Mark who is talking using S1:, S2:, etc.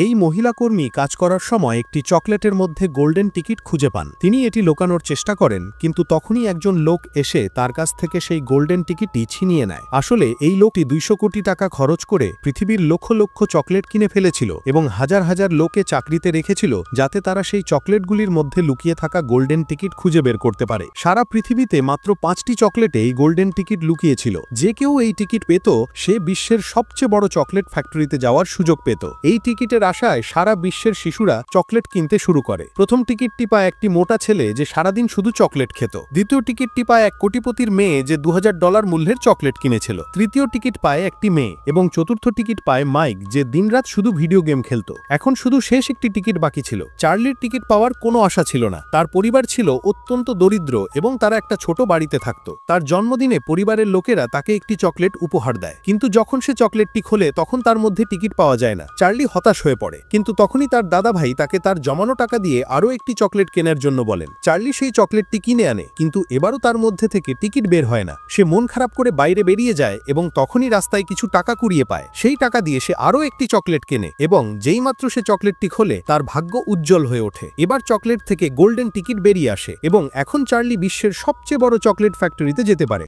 S1: এই মহিলা কর্মী কাজ করার সময় একটি চকলেটের মধ্যে গোল্ডেন টিকিট খুঁজে পান। তিনি এটি লুকানোর চেষ্টা করেন, কিন্তু তখনই একজন লোক এসে তার কাছ থেকে সেই গোল্ডেন টিকিটটি ছিনিয়ে নেয়। আসলে এই লোকটি 200 কোটি টাকা খরচ করে পৃথিবীর লক্ষ লক্ষ চকলেট কিনে ফেলেছিল এবং হাজার হাজার লোকে চাকরিতে রেখেছিল যাতে তারা সেই চকলেটগুলির মধ্যে লুকিয়ে থাকা গোল্ডেন টিকিট খুঁজে বের করতে পারে। সারা পৃথিবীতে মাত্র 5টি চকলেটে এই গোল্ডেন টিকিট লুকিয়েছিল। যে কেউ এই টিকিট পেত সে বিশ্বের সবচেয়ে বড় চকলেট ফ্যাক্টরিতে যাওয়ার সুযোগ পেত। এই টিকিটের আশায় সারা বিশ্বের শিশুরা চকলেট কিনতে শুরু করে। প্রথম টিকিটটি পায় একটি মোটা ছেলে যে সারাদিন শুধু চকলেট খেত। দ্বিতীয় টিকিটটি পায় এক কোটিপতির মেয়ে যে $2000 মূল্যের চকলেট কিনেছিল। তৃতীয় টিকিট পায় একটি মেয়ে এবং চতুর্থ টিকিট পায় মাইক যে দিনরাত শুধু ভিডিও গেম খেলত। এখন শুধু শেষ একটি টিকিট বাকি ছিল। চার্লির টিকিট পাওয়ার কোনো আশা ছিল না। তার পরিবার ছিল অত্যন্ত দরিদ্র এবং তারা একটা ছোট বাড়িতে থাকত। তার জন্মদিনে পরিবারের লোকেরা তাকে একটি চকলেট উপহার দেয়, কিন্তু যখন সে চকলেটটি খোলে তখন তার মধ্যে টিকিট পাওয়া যায় না। চার্লি হতাশ হয়ে পড়ে, কিন্তু তখনই তার দাদা ভাই তাকে তার জমানো টাকা দিয়ে আরও একটি চকলেট কেনার জন্য বলেন। চার্লি সেই চকলেটটি কিনে আনে, কিন্তু এবারও তার মধ্যে থেকে টিকিট বের হয় না। সে মন খারাপ করে বাইরে বেরিয়ে যায় এবং তখনই রাস্তায় কিছু টাকা কুড়িয়ে পায়। সেই টাকা দিয়ে সে আরও একটি চকলেট কেনে এবং যেইমাত্র সে চকলেটটি খোলে তার ভাগ্য উজ্জ্বল হয়ে ওঠে। এবার চকলেট থেকে গোল্ডেন টিকিট বেরিয়ে আসে এবং এখন চার্লি বিশ্বের সবচেয়ে বড় চকলেট ফ্যাক্টরিতে যেতে পারে।